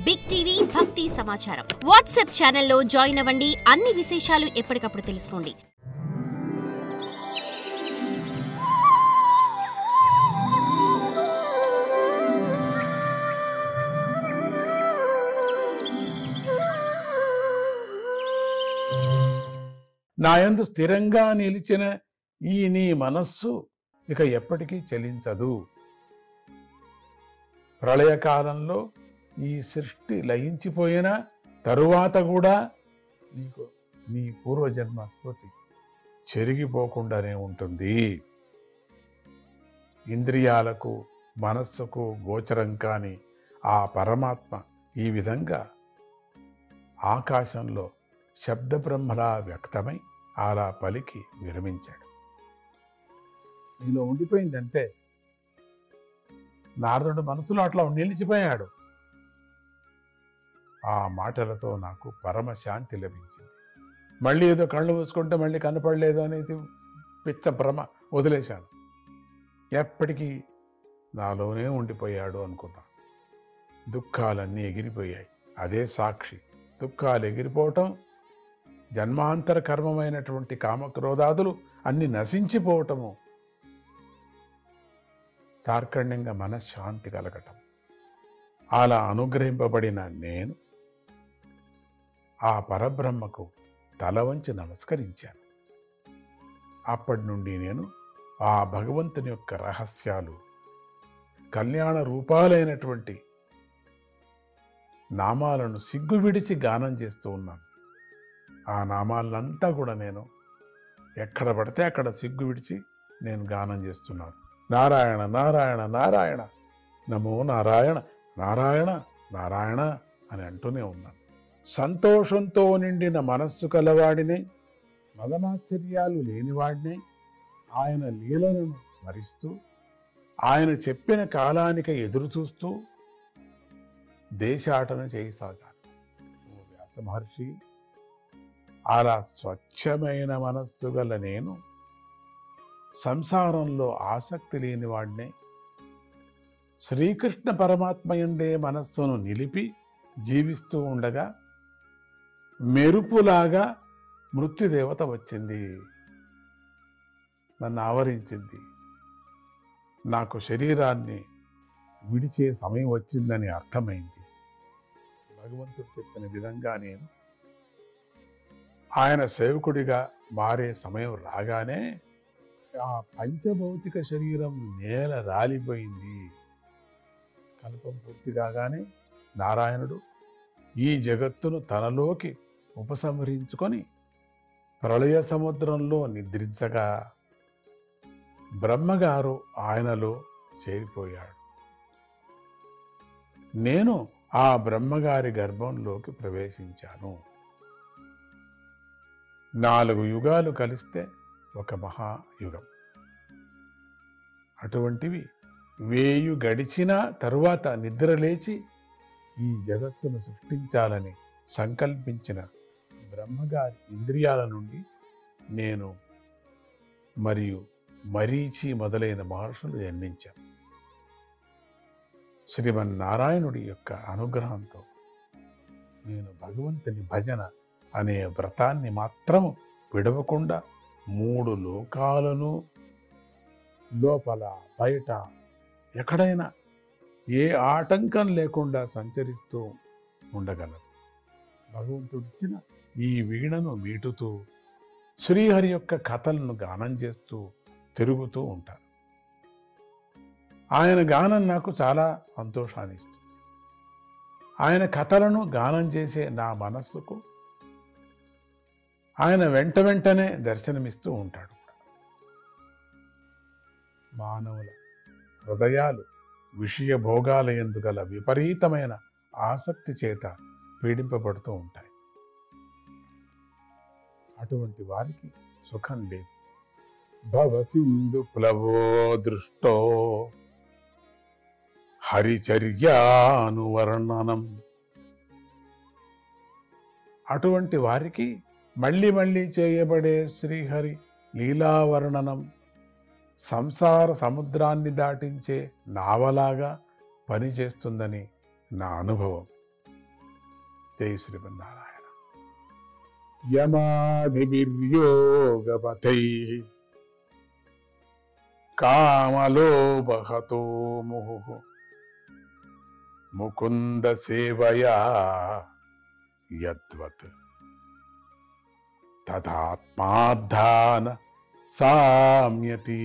Big TV భక్తి సమాచారం WhatsApp ఛానల్లో జాయిన్ అవ్వండి. అన్ని విశేషాలు ఎప్పటికప్పుడు తెలుసుకోండి. నాయందు స్థిరంగా నిలిచిన ఈ నీ మనస్సు ఇక ఎప్పటికీ చలించదు. ప్రళయకాలంలో ఈ సృష్టి లయించిపోయిన తరువాత కూడా నీకు నీ పూర్వజన్మ స్మృతి చెరిగిపోకుండానే ఉంటుంది. ఇంద్రియాలకు మనస్సుకు గోచరం కాని ఆ పరమాత్మ ఈ విధంగా ఆకాశంలో శబ్ద బ్రహ్మలా వ్యక్తమై అలా పలికి విరమించాడు. నీలో ఉండిపోయిందంటే నారదుడు మనసులో అట్లా నిలిచిపోయాడు. ఆ మాటలతో నాకు పరమశాంతి లభించింది. మళ్ళీ ఏదో కళ్ళు మూసుకుంటే మళ్ళీ కనపడలేదు అనేది పిచ్చ భ్రమ వదిలేశాను. ఎప్పటికీ నాలోనే ఉండిపోయాడు అనుకున్నా. దుఃఖాలన్నీ ఎగిరిపోయాయి. అదే సాక్షి. దుఃఖాలు ఎగిరిపోవటం, జన్మాంతర కర్మమైనటువంటి కామక్రోధాదులు అన్ని నశించిపోవటము, తార్కణ్యంగా మనశ్శాంతి కలగటం. అలా అనుగ్రహింపబడిన నేను ఆ పరబ్రహ్మకు తల వంచి నమస్కరించాను. అప్పటి నుండి నేను ఆ భగవంతుని యొక్క రహస్యాలు, కళ్యాణ రూపాలైనటువంటి నామాలను సిగ్గు విడిచి గానం చేస్తూ ఉన్నాను. ఆ నామాలంతా కూడా నేను ఎక్కడ పడితే అక్కడ సిగ్గు విడిచి నేను గానం చేస్తున్నాను. నారాయణ నారాయణ నారాయణ, నమో నారాయణ నారాయణ నారాయణ అని అంటూనే ఉన్నాను. సంతోషంతో నిండిన మనస్సు కలవాడినే, మదమాశ్చర్యాలు లేనివాడినే ఆయన లీలలను స్మరిస్తూ, ఆయన చెప్పిన కాలానికి ఎదురు చూస్తూ దేశాటన చేయసాగాను. ఓ వ్యాస మహర్షి, అలా స్వచ్ఛమైన మనస్సు గల నేను సంసారంలో ఆసక్తి లేనివాడినే, శ్రీకృష్ణ పరమాత్మయందే మనస్సును నిలిపి జీవిస్తూ ఉండగా మెరుపులాగా మృత్యుదేవత వచ్చింది, నన్ను ఆవరించింది. నాకు శరీరాన్ని విడిచే సమయం వచ్చిందని అర్థమైంది. భగవంతుడు చెప్పిన విధంగా నేను ఆయన సేవకుడిగా మారే సమయం రాగానే ఆ పంచభౌతిక శరీరం నేల రాలిపోయింది. కల్పం పూర్తి కాగానే నారాయణుడు ఈ జగత్తును తనలోకి ఉపసంహరించుకొని ప్రళయ సముద్రంలో నిద్రించగా బ్రహ్మగారు ఆయనలో చేరిపోయాడు. నేను ఆ బ్రహ్మగారి గర్భంలోకి ప్రవేశించాను. 4 యుగాలు కలిస్తే ఒక మహాయుగం. అటువంటివి 1000 గడిచిన తరువాత నిద్రలేచి ఈ జగత్తును సృష్టించాలని సంకల్పించిన బ్రహ్మగారి ఇంద్రియాల నుండి నేను మరియు మరీచి మొదలైన మహర్షులు జన్మించాను. శ్రీమన్నారాయణుడి యొక్క అనుగ్రహంతో నేను భగవంతుని భజన అనే వ్రతాన్ని మాత్రం విడవకుండా 3 లోకాలను లోపల బయట ఎక్కడైనా ఏ ఆటంకం లేకుండా సంచరిస్తూ ఉండగలను. భగవంతుడిచ్చిన ఈ వీణను మీటుతూ శ్రీహరి యొక్క కథలను గానం చేస్తూ తిరుగుతూ ఉంటాను. ఆయన గానం నాకు చాలా సంతోషాన్ని ఇస్తుంది. ఆయన కథలను గానం చేసే నా మనస్సుకు ఆయన వెంటనే దర్శనమిస్తూ ఉంటాడు. మానవుల హృదయాలు విషయ భోగాల యందు గల విపరీతమైన ఆసక్తి చేత పీడింపబడుతూ ఉంటాయి. అటువంటి వారికి సుఖం లేదు. భవసింధు ప్లవో దృష్టో హరిచర్యానువర్ణనం. అటువంటి వారికి మళ్ళీ మళ్ళీ చేయబడే శ్రీహరి లీలావర్ణనం సంసార సముద్రాన్ని దాటించే నావలాగా పనిచేస్తుందని నా అనుభవం. జై శ్రీమన్నారాయణ. యమాదిర్యోగపతై కామలోభహతో ముహు ముకుంద సేవయా యద్వత్ తథాత్మాధాన సామ్యతి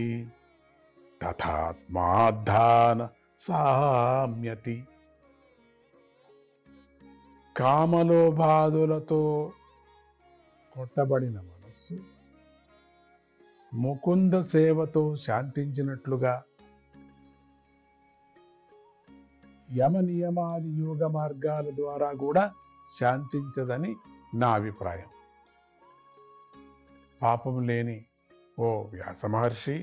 తథాత్మాధాన సామ్యతి. కామలోభాదులతో కొట్టబడిన మనస్సు ముకుంద సేవతో శాంతించినట్లుగా యమ నియమాది యోగ మార్గాల ద్వారా కూడా శాంతించదని నా అభిప్రాయం. పాపం లేని ఓ వ్యాస మహర్షి,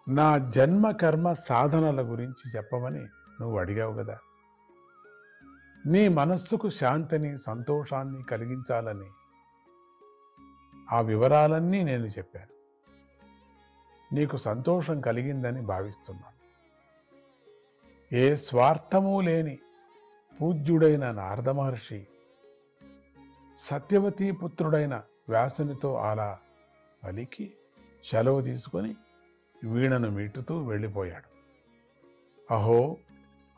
నా జన్మ కర్మ సాధనల గురించి చెప్పమని నువ్వు అడిగావు కదా. నీ మనస్సుకు శాంతిని సంతోషాన్ని కలిగించాలని ఆ వివరాలన్నీ నేను చెప్పాను. నీకు సంతోషం కలిగిందని భావిస్తున్నాను. ఏ స్వార్థమూ లేని పూజ్యుడైన నారద మహర్షి సత్యవతీ పుత్రుడైన వ్యాసునితో అలా పలికి సెలవు తీసుకొని వీణను మీటుతూ వెళ్ళిపోయాడు. అహో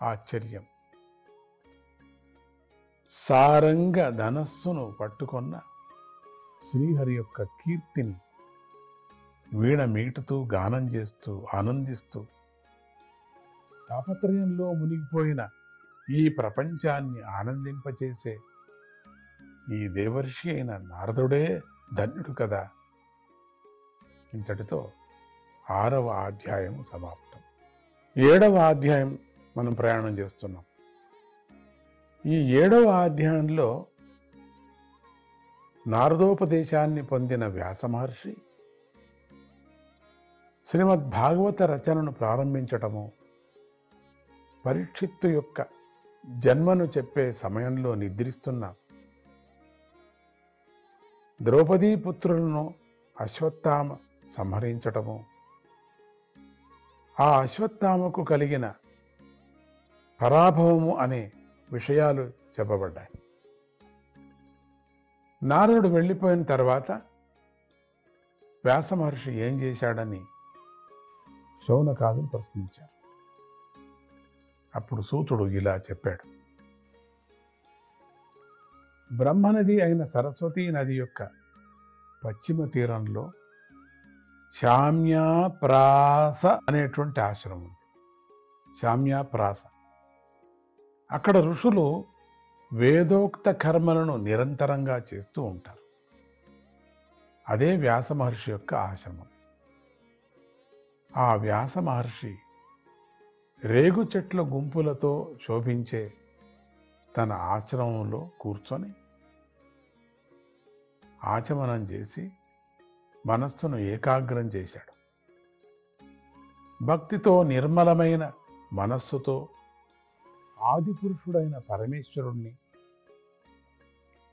ఆశ్చర్యం! సారంగ ధనస్సును పట్టుకొన్న శ్రీహరి యొక్క కీర్తిని వీణ మీటుతూ గానం చేస్తూ ఆనందిస్తూ తాపత్రయంలో మునిగిపోయిన ఈ ప్రపంచాన్ని ఆనందింపచేసే ఈ దేవర్షి అయిన నారదుడే ధన్యుడు కదా. ఇంతటితో 6వ అధ్యాయం సమాప్తం. 7వ అధ్యాయం మనం ప్రయాణం చేస్తున్నాం. ఈ 7వ అధ్యాయంలో నారదోపదేశాన్ని పొందిన వ్యాస మహర్షి శ్రీమద్ భాగవత రచనను ప్రారంభించటము, పరీక్షిత్తు యొక్క జన్మను చెప్పే సమయంలో నిద్రిస్తున్న ద్రౌపదీ పుత్రులను అశ్వత్థామ సంహరించటము, ఆ అశ్వత్థామకు కలిగిన పరాభవము అనే విషయాలు చెప్పబడ్డాయి. నారదుడు వెళ్ళిపోయిన తర్వాత వ్యాస మహర్షి ఏం చేశాడని శౌనకాదులు ప్రశ్నించారు. అప్పుడు సూతుడు ఇలా చెప్పాడు. బ్రహ్మనది అయిన సరస్వతీ నది యొక్క పశ్చిమ తీరంలో శామ్యాప్రాస అనేటువంటి ఆశ్రమం ఉంది. శామ్యాప్రాస. అక్కడ ఋషులు వేదోక్త కర్మలను నిరంతరంగా చేస్తూ ఉంటారు. అదే వ్యాస మహర్షి యొక్క ఆశ్రమం. ఆ వ్యాస మహర్షి రేగు చెట్ల గుంపులతో శోభించే తన ఆశ్రమంలో కూర్చొని ఆచమనం చేసి మనస్సును ఏకాగ్రం చేశాడు. భక్తితో నిర్మలమైన మనస్సుతో ఆదిపురుషుడైన పరమేశ్వరుణ్ణి,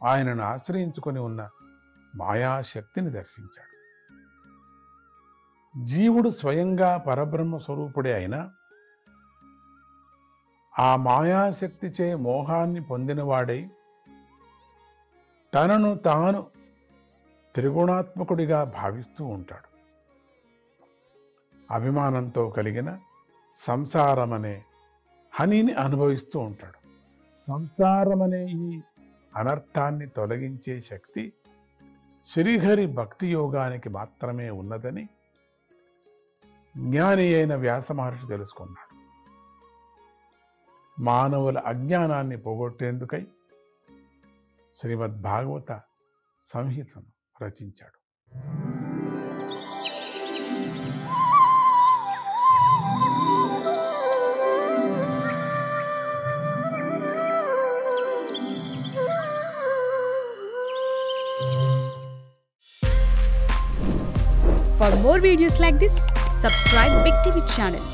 ఆయనను ఆశ్రయించుకొని ఉన్న మాయాశక్తిని దర్శించాడు. జీవుడు స్వయంగా పరబ్రహ్మ స్వరూపుడే అయినా ఆ మాయాశక్తిచే మోహాన్ని పొందినవాడై తనను తాను త్రిగుణాత్మకుడిగా భావిస్తూ ఉంటాడు. అభిమానంతో కలిగిన సంసారమనే హనిని అనుభవిస్తూ ఉంటాడు. సంసారమనే ఈ అనర్థాన్ని తొలగించే శక్తి శ్రీహరి భక్తి యోగానికి మాత్రమే ఉన్నదని జ్ఞాని అయిన వ్యాస మహర్షి తెలుసుకున్నాడు. మానవుల అజ్ఞానాన్ని పోగొట్టేందుకై శ్రీమద్ భాగవత సంహితను రచించాడు. For more videos like this, subscribe Big TV channel.